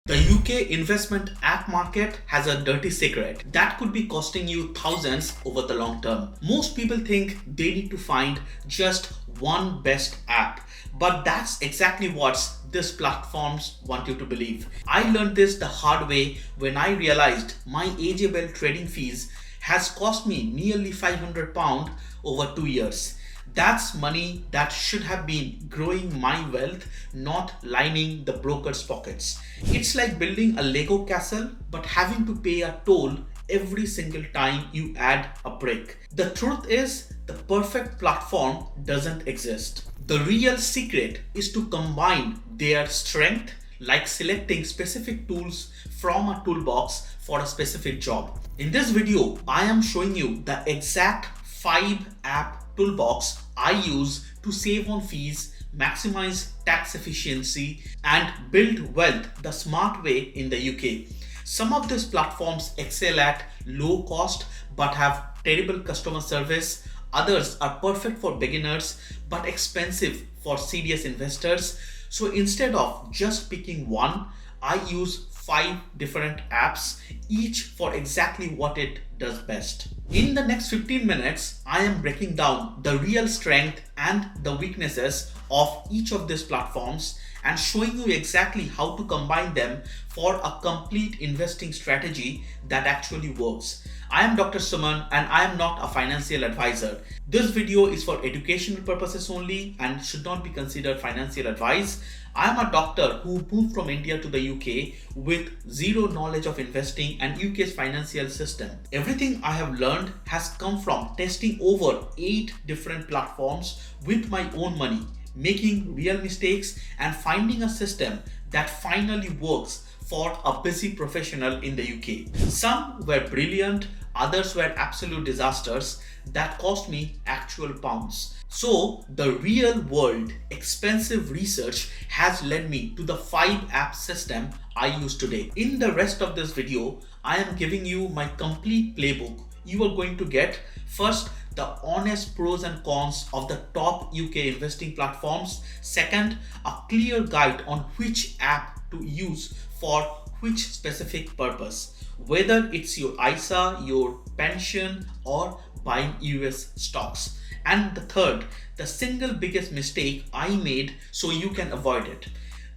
The UK investment app market has a dirty secret that could be costing you thousands over the long term. Most people think they need to find just one best app, but that's exactly what these platforms want you to believe. I learned this the hard way when I realized my AJBL trading fees has cost me nearly £500 over 2 years. That's money that should have been growing my wealth, not lining the broker's pockets. It's like building a Lego castle but having to pay a toll every single time you add a brick. The truth is, the perfect platform doesn't exist. The real secret is to combine their strength, like selecting specific tools from a toolbox for a specific job. In this video, I am showing you the exact 5 app toolbox I use to save on fees, maximize tax efficiency, and build wealth the smart way in the UK. Some of these platforms excel at low cost but have terrible customer service. Others are perfect for beginners but expensive for serious investors. So instead of just picking one, I use 5 different apps, each for exactly what it does best. In the next 15 minutes, I am breaking down the real strength and the weaknesses of each of these platforms and showing you exactly how to combine them for a complete investing strategy that actually works. I am Dr. Suman and I am not a financial advisor. This video is for educational purposes only and should not be considered financial advice. I am a doctor who moved from India to the UK with zero knowledge of investing and UK's financial system. Everything I have learned has come from testing over 8 different platforms with my own money, making real mistakes and finding a system that finally works for a busy professional in the UK. Some were brilliant, others were absolute disasters that cost me actual pounds. So the real world expensive research has led me to the 5 app system I use today. In the rest of this video, I am giving you my complete playbook. You are going to get first the honest pros and cons of the top UK investing platforms. Second, a clear guide on which app to use for which specific purpose, whether it's your ISA, your pension, or buying US stocks. And the third, the single biggest mistake I made so you can avoid it.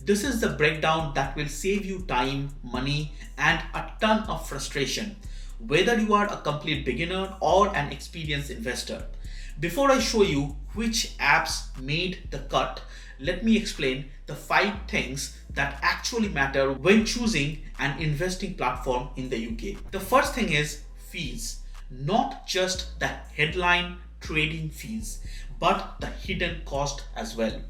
This is the breakdown that will save you time, money, and a ton of frustration, whether you are a complete beginner or an experienced investor. Before I show you which apps made the cut, let me explain the 5 things that actually matter when choosing an investing platform in the UK. The first thing is fees, not just the headline trading fees, but the hidden cost as well.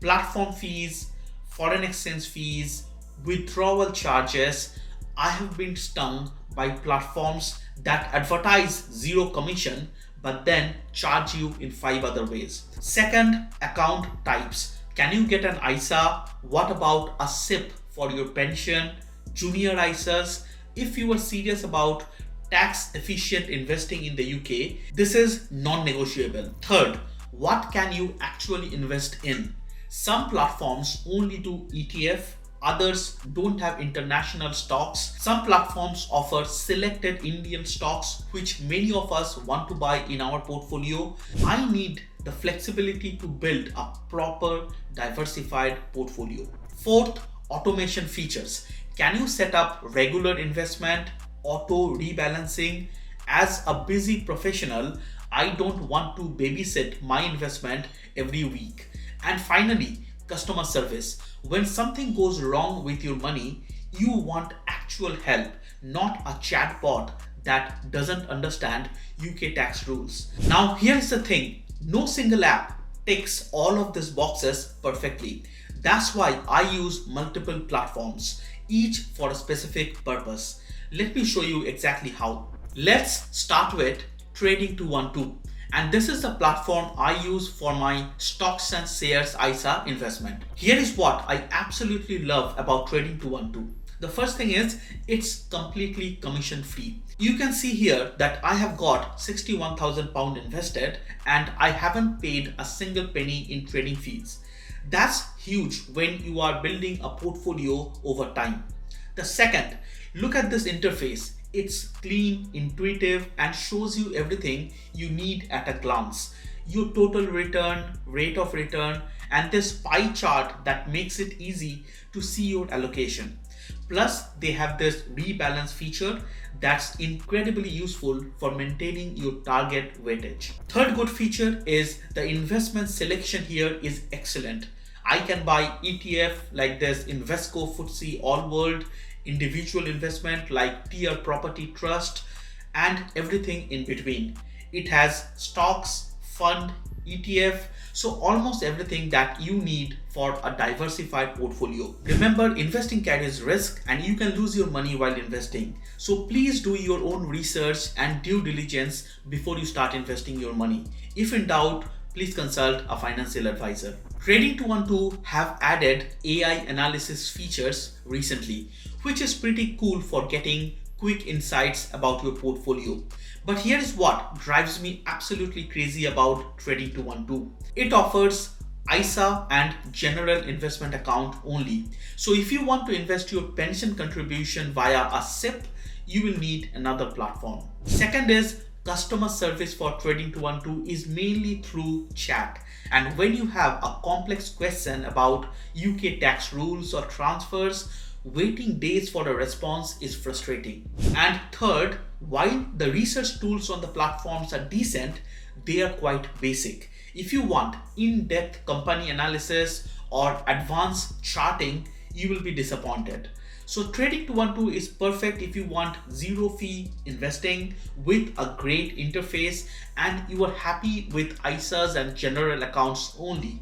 Platform fees, foreign exchange fees, withdrawal charges. I have been stung by platforms that advertise zero commission but then charge you in 5 other ways. Second, account types. Can you get an ISA? What about a SIP for your pension? Junior ISAs? If you are serious about tax efficient investing in the UK, this is non-negotiable. Third, what can you actually invest in? Some platforms only do ETF, others don't have international stocks. Some platforms offer selected Indian stocks, which many of us want to buy in our portfolio. I need the flexibility to build a proper diversified portfolio. Fourth, automation features. Can you set up regular investment, auto rebalancing? As a busy professional, I don't want to babysit my investment every week. And finally, customer service. When something goes wrong with your money, you want actual help, not a chatbot that doesn't understand UK tax rules. Now, here's the thing. No single app ticks all of these boxes perfectly. That's why I use multiple platforms, each for a specific purpose. Let me show you exactly how. Let's start with Trading 212. And this is the platform I use for my stocks and shares ISA investment. Here is what I absolutely love about Trading 212. The first thing is it's completely commission free. You can see here that I have got £61,000 invested and I haven't paid a single penny in trading fees. That's huge when you are building a portfolio over time. The second, look at this interface. It's clean, intuitive, and shows you everything you need at a glance. Your total return, rate of return, and this pie chart that makes it easy to see your allocation. Plus, they have this rebalance feature that's incredibly useful for maintaining your target weightage. Third good feature is the investment selection here is excellent. I can buy ETF like this Invesco FTSE All World, individual investment like Tier Property Trust, and everything in between. It has stocks, fund, ETF, so almost everything that you need for a diversified portfolio. Remember, investing carries risk and you can lose your money while investing. So please do your own research and due diligence before you start investing your money. If in doubt, please consult a financial advisor. Trading212 have added AI analysis features recently, which is pretty cool for getting quick insights about your portfolio. But here is what drives me absolutely crazy about Trading212. It offers ISA and general investment account only. So if you want to invest your pension contribution via a SIP, you will need another platform. Second is customer service for Trading212 is mainly through chat. And when you have a complex question about UK tax rules or transfers, waiting days for a response is frustrating. And third, while the research tools on the platforms are decent, they are quite basic. If you want in-depth company analysis or advanced charting, you will be disappointed. So Trading212 is perfect if you want zero fee investing with a great interface and you are happy with ISAs and general accounts only.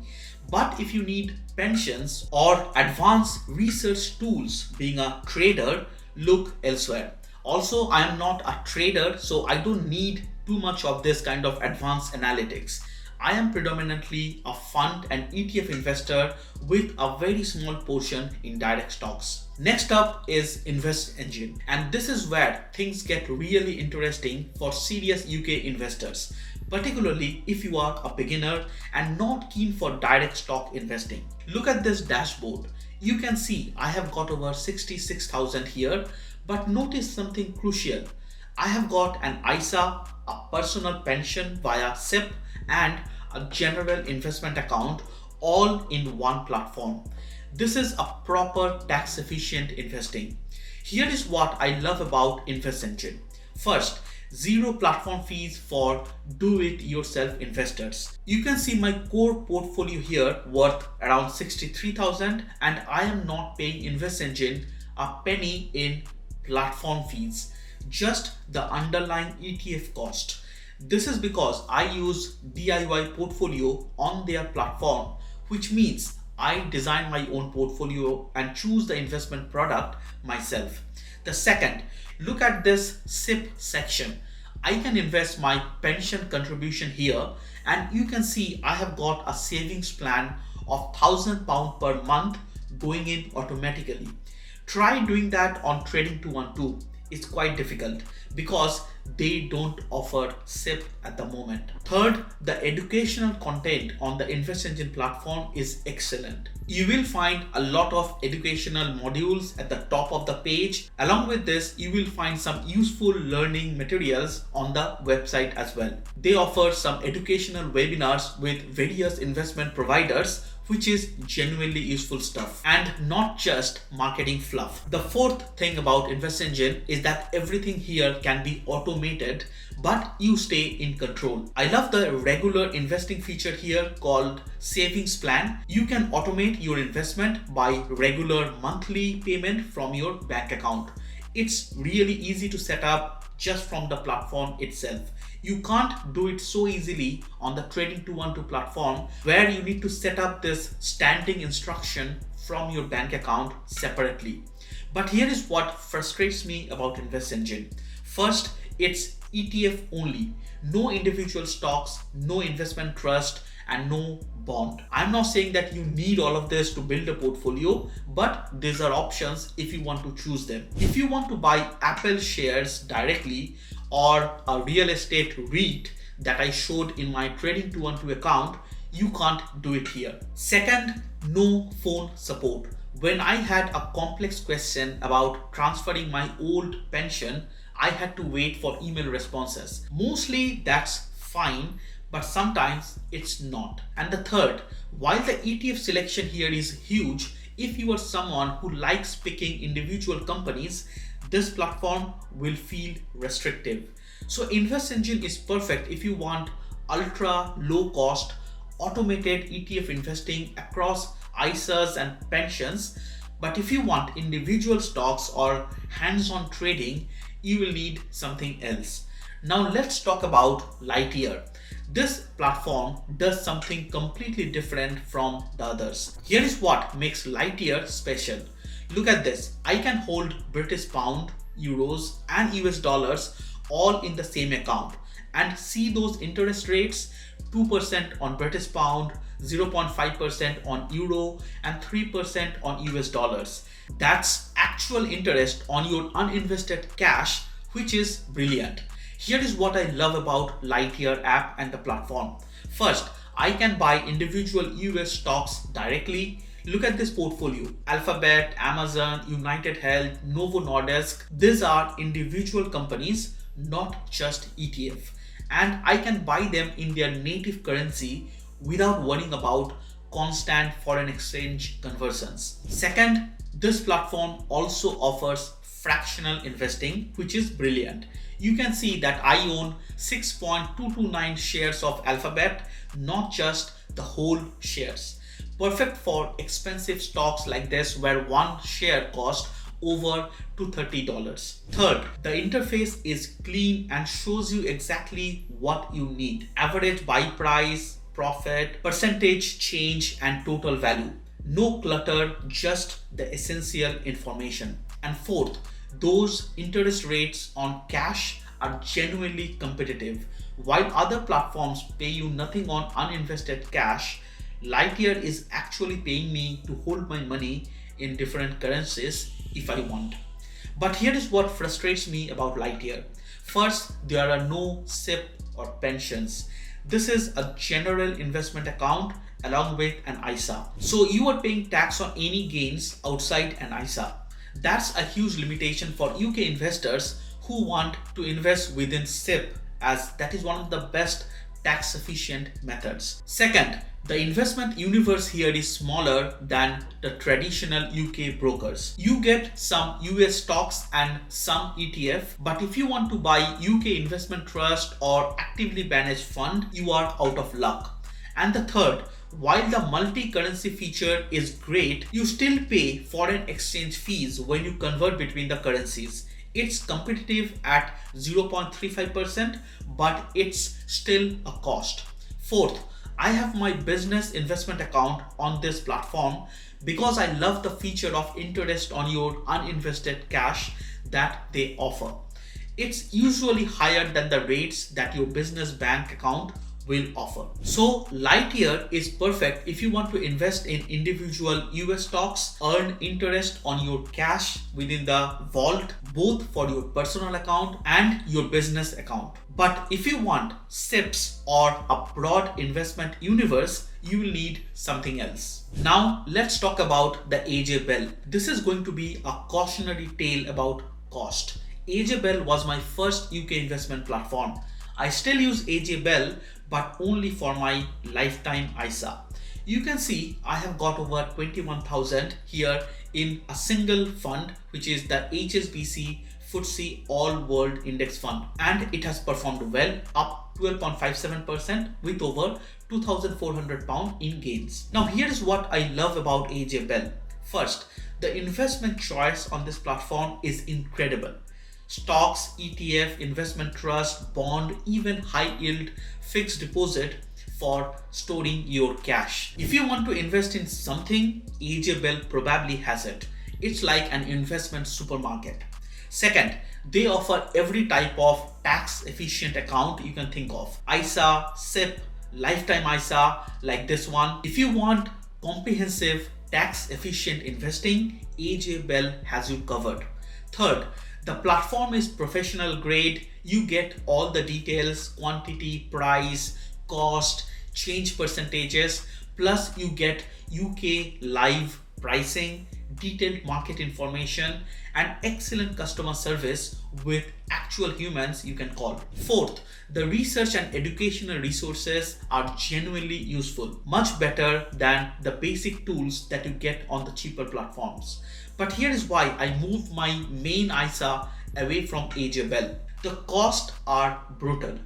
But if you need pensions or advanced research tools being a trader, look elsewhere. Also, I am not a trader, so I don't need too much of this kind of advanced analytics. I am predominantly a fund and ETF investor with a very small portion in direct stocks. Next up is InvestEngine, and this is where things get really interesting for serious UK investors, particularly if you are a beginner and not keen for direct stock investing. Look at this dashboard. You can see I have got over 66,000 here, but notice something crucial. I have got an ISA, a personal pension via SIP, and a general investment account all in one platform. This is a proper tax efficient investing. Here is what I love about InvestEngine. First, zero platform fees for do-it-yourself investors. You can see my core portfolio here worth around 63,000 and I am not paying InvestEngine a penny in platform fees, just the underlying ETF cost. This is because I use DIY portfolio on their platform, which means I design my own portfolio and choose the investment product myself. The second, look at this SIP section. I can invest my pension contribution here and you can see I have got a savings plan of £1,000 per month going in automatically. Try doing that on Trading212. It's quite difficult because they don't offer SIP at the moment. Third, the educational content on the InvestEngine platform is excellent. You will find a lot of educational modules at the top of the page. Along with this, you will find some useful learning materials on the website as well. They offer some educational webinars with various investment providers, which is genuinely useful stuff and not just marketing fluff. The fourth thing about InvestEngine is that everything here can be automated, but you stay in control. I love the regular investing feature here called savings plan. You can automate your investment by regular monthly payment from your bank account. It's really easy to set up just from the platform itself. You can't do it so easily on the Trading212 platform where you need to set up this standing instruction from your bank account separately. But here is what frustrates me about InvestEngine. First, it's ETF only. No individual stocks, no investment trust, and no bond. I'm not saying that you need all of this to build a portfolio, but these are options if you want to choose them. If you want to buy Apple shares directly or a real estate REIT that I showed in my Trading212 account, you can't do it here. Second, no phone support. When I had a complex question about transferring my old pension, I had to wait for email responses. Mostly that's fine, but sometimes it's not. And the third, while the ETF selection here is huge, if you are someone who likes picking individual companies, this platform will feel restrictive. So InvestEngine is perfect if you want ultra low cost automated ETF investing across ISAs and pensions. But if you want individual stocks or hands-on trading, you will need something else. Now let's talk about Lightyear. This platform does something completely different from the others. Here is what makes Lightyear special. Look at this. I can hold British pound, euros and US dollars all in the same account and see those interest rates: 2% on British pound, 0.5% on euro and 3% on US dollars. That's actual interest on your uninvested cash, which is brilliant. Here is what I love about Lightyear app and the platform. First, I can buy individual US stocks directly. Look at this portfolio: Alphabet, Amazon, United Health, Novo Nordisk. These are individual companies, not just ETF. And I can buy them in their native currency without worrying about constant foreign exchange conversions. Second, this platform also offers fractional investing, which is brilliant. You can see that I own 6.229 shares of Alphabet, not just the whole shares. Perfect for expensive stocks like this where one share costs over to $30. Third, the interface is clean and shows you exactly what you need: average buy price, profit, percentage change and total value. No clutter, just the essential information. And fourth, those interest rates on cash are genuinely competitive. While other platforms pay you nothing on uninvested cash, Lightyear is actually paying me to hold my money in different currencies if I want. But here is what frustrates me about Lightyear. First, there are no SIP or pensions. This is a general investment account along with an ISA. So you are paying tax on any gains outside an ISA. That's a huge limitation for UK investors who want to invest within SIP, as that is one of the best tax efficient methods. Second, the investment universe here is smaller than the traditional UK brokers. You get some US stocks and some ETF, but if you want to buy UK investment trust or actively managed fund, you are out of luck. And the third, while the multi-currency feature is great, you still pay foreign exchange fees when you convert between the currencies. It's competitive at 0.35%, but it's still a cost. Fourth, I have my business investment account on this platform because I love the feature of interest on your uninvested cash that they offer. It's usually higher than the rates that your business bank account will offer. So Lightyear is perfect if you want to invest in individual US stocks, earn interest on your cash within the vault, both for your personal account and your business account. But if you want SIPs or a broad investment universe, you will need something else. Now let's talk about the AJ Bell. This is going to be a cautionary tale about cost. AJ Bell was my first UK investment platform. I still use AJ Bell, but only for my lifetime ISA. You can see I have got over 21,000 here in a single fund, which is the HSBC FTSE All World Index Fund, and it has performed well, up 12.57% with over £2,400 in gains. Now here is what I love about AJ Bell. First, the investment choice on this platform is incredible. Stocks, ETF, investment trust, bond, even high yield fixed deposit for storing your cash. If you want to invest in something, AJ Bell probably has it. It's like an investment supermarket. Second, they offer every type of tax efficient account you can think of: ISA, SIP, lifetime ISA like this one. If you want comprehensive tax efficient investing, AJ Bell has you covered. Third, the platform is professional grade. You get all the details: quantity, price, cost, change percentages, plus you get UK live pricing, detailed market information, and excellent customer service with actual humans you can call. Fourth, the research and educational resources are genuinely useful, much better than the basic tools that you get on the cheaper platforms. But here is why I moved my main ISA away from AJ Bell. The costs are brutal.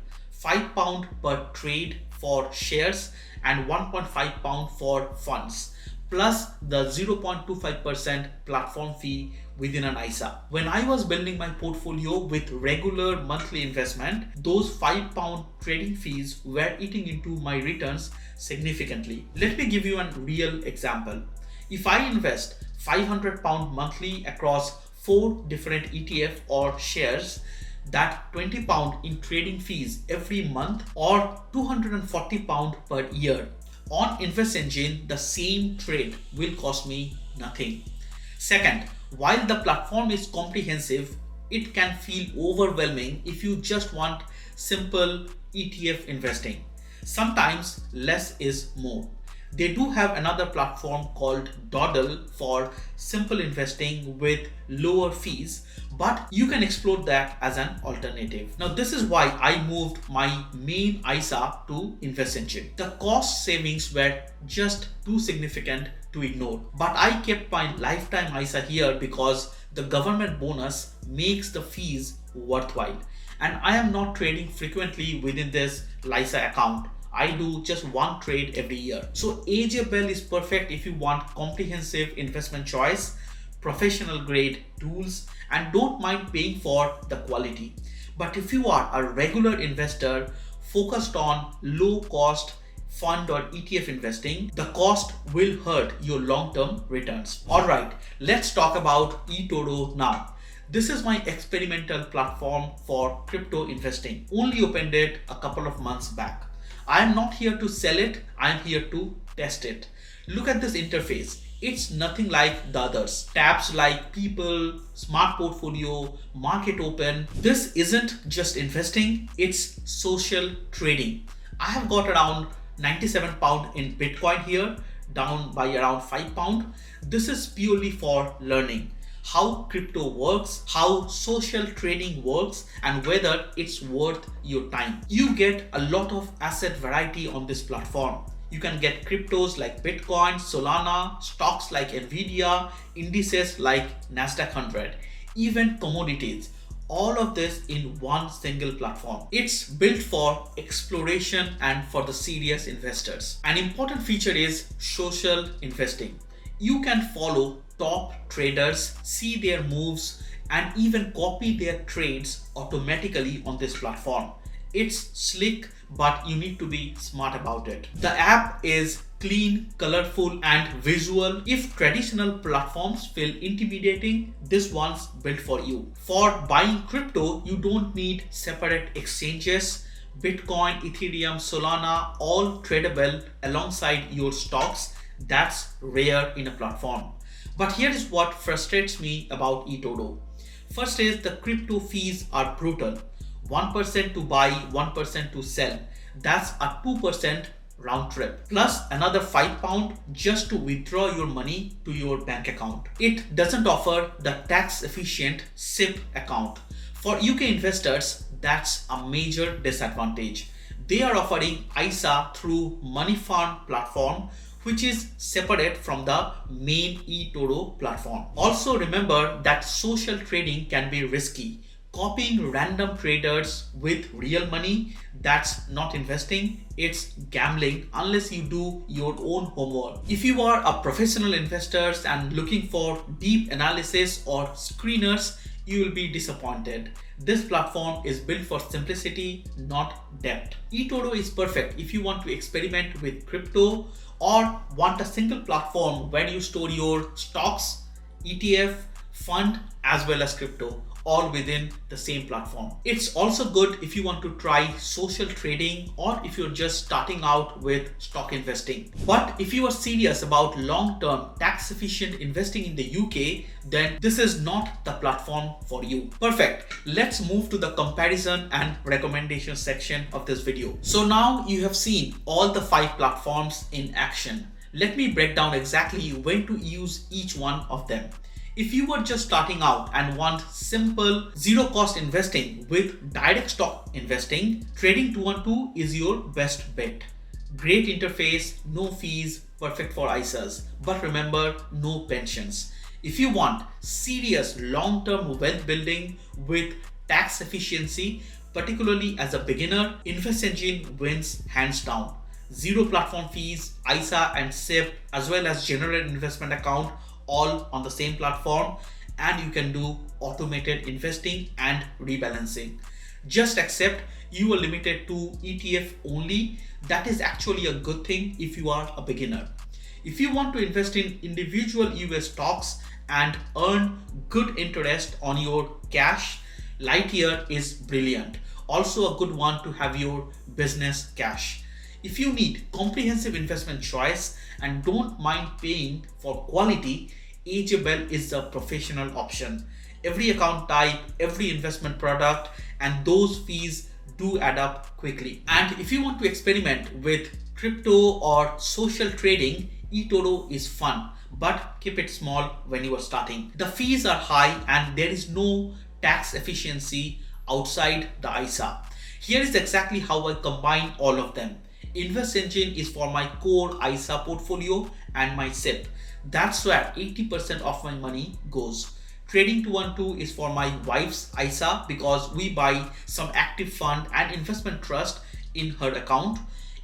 £5 per trade for shares and £1.5 for funds, plus the 0.25% platform fee within an ISA. When I was building my portfolio with regular monthly investment, those £5 trading fees were eating into my returns significantly. Let me give you a real example. If I invest £500 monthly across 4 different ETF or shares, that £20 in trading fees every month or £240 per year. On InvestEngine, the same trade will cost me nothing. Second, while the platform is comprehensive, it can feel overwhelming if you just want simple ETF investing. Sometimes less is more. They do have another platform called Dodle for simple investing with lower fees, but you can explore that as an alternative. Now, this is why I moved my main ISA to InvestEngine. The cost savings were just too significant to ignore, but I kept my lifetime ISA here because the government bonus makes the fees worthwhile, and I am not trading frequently within this LISA account. I do just one trade every year. So AJ Bell is perfect if you want comprehensive investment choice, professional grade tools, and don't mind paying for the quality. But if you are a regular investor focused on low cost fund or ETF investing, the cost will hurt your long-term returns. Alright, let's talk about eToro now. This is my experimental platform for crypto investing. Only opened it a couple of months back. I am not here to sell it, I am here to test it. Look at this interface. It's nothing like the others. Tabs like People, Smart Portfolio, Market Open. This isn't just investing, it's social trading. I have got around £97 in Bitcoin here, down by around £5. This is purely for learning how crypto works, how social trading works, and whether it's worth your time. You get a lot of asset variety on this platform. You can get cryptos like Bitcoin, Solana, stocks like Nvidia, indices like Nasdaq 100, even commodities. All of this in one single platform. It's built for exploration and for the serious investors. An important feature is social investing. You can follow top traders, see their moves, and even copy their trades automatically on this platform. It's slick, but you need to be smart about it. The app is clean, colorful, and visual. If traditional platforms feel intimidating, this one's built for you. For buying crypto, you don't need separate exchanges. Bitcoin, Ethereum, Solana, all tradable alongside your stocks. That's rare in a platform. But here is what frustrates me about eToro. First is the crypto fees are brutal. 1% to buy, 1% to sell. That's a 2% round trip. Plus another £5 just to withdraw your money to your bank account. It doesn't offer the tax efficient SIP account. For UK investors, that's a major disadvantage. They are offering ISA through Money Farm platform, which is separate from the main eToro platform. Also remember that social trading can be risky. Copying random traders with real money, that's not investing, it's gambling unless you do your own homework. If you are a professional investor and looking for deep analysis or screeners, you will be disappointed. This platform is built for simplicity, not depth. eToro is perfect if you want to experiment with crypto or want a single platform where you store your stocks, ETF, fund, as well as crypto, all within the same platform. It's also good if you want to try social trading or if you're just starting out with stock investing. But if you are serious about long-term tax-efficient investing in the UK, then this is not the platform for you. Perfect. Let's move to the comparison and recommendation section of this video. So now you have seen all the 5 platforms in action. Let me break down exactly when to use each one of them. If you were just starting out and want simple, zero cost investing with direct stock investing, Trading 212 is your best bet. Great interface, no fees, perfect for ISAs. But remember, no pensions. If you want serious long-term wealth building with tax efficiency, particularly as a beginner, InvestEngine wins hands down. Zero platform fees, ISA and SIP, as well as general investment account, all on the same platform, and you can do automated investing and rebalancing. Just accept you are limited to ETF only. That is actually a good thing if you are a beginner. If you want to invest in individual US stocks and earn good interest on your cash, Lightyear is brilliant. Also a good one to have your business cash. If you need comprehensive investment choice and don't mind paying for quality, AJ is the professional option. Every account type, every investment product, and those fees do add up quickly. And if you want to experiment with crypto or social trading, eToro is fun, but keep it small when you are starting. The fees are high and there is no tax efficiency outside the ISA. Here is exactly how I combine all of them. InvestEngine is for my core ISA portfolio and my SIP. That's where 80% of my money goes. Trading 212 is for my wife's ISA because we buy some active fund and investment trust in her account.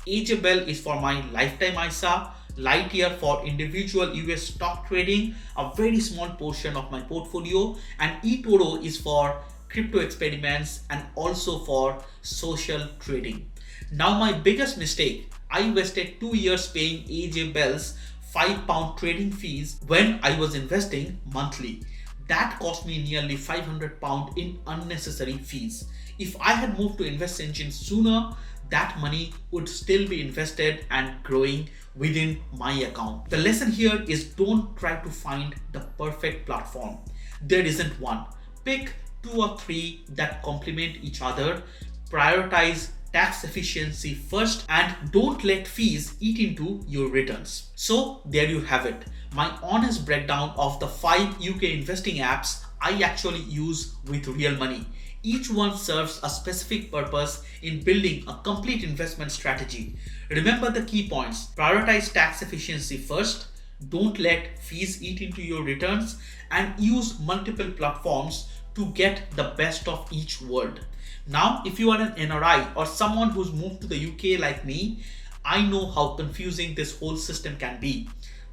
AJ is for my lifetime ISA. Lightyear for individual US stock trading, a very small portion of my portfolio, and eToro is for crypto experiments and also for social trading. Now my biggest mistake, I wasted 2 years paying AJ £5 trading fees when I was investing monthly. That cost me nearly £500 in unnecessary fees. If I had moved to InvestEngine sooner, that money would still be invested and growing within my account. The lesson here is don't try to find the perfect platform. There isn't one. Pick 2 or 3 that complement each other. Prioritize tax efficiency first and don't let fees eat into your returns. So there you have it. My honest breakdown of the 5 UK investing apps I actually use with real money. Each one serves a specific purpose in building a complete investment strategy. Remember the key points. Prioritize tax efficiency first. Don't let fees eat into your returns and use multiple platforms to get the best of each world. Now, if you are an NRI or someone who's moved to the UK like me, I know how confusing this whole system can be.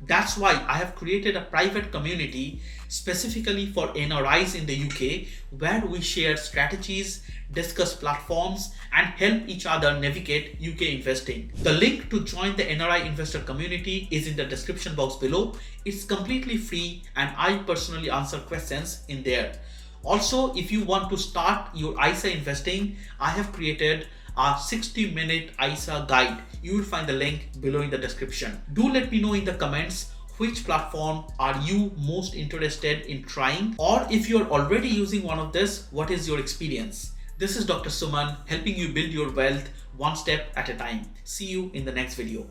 That's why I have created a private community specifically for NRIs in the UK where we share strategies, discuss platforms, and help each other navigate UK investing. The link to join the NRI investor community is in the description box below. It's completely free and I personally answer questions in there. Also, if you want to start your ISA investing, I have created a 60-minute ISA guide. You will find the link below in the description. Do let me know in the comments which platform are you most interested in trying, or if you're already using one of this, what is your experience? This is Dr. Suman helping you build your wealth one step at a time. See you in the next video.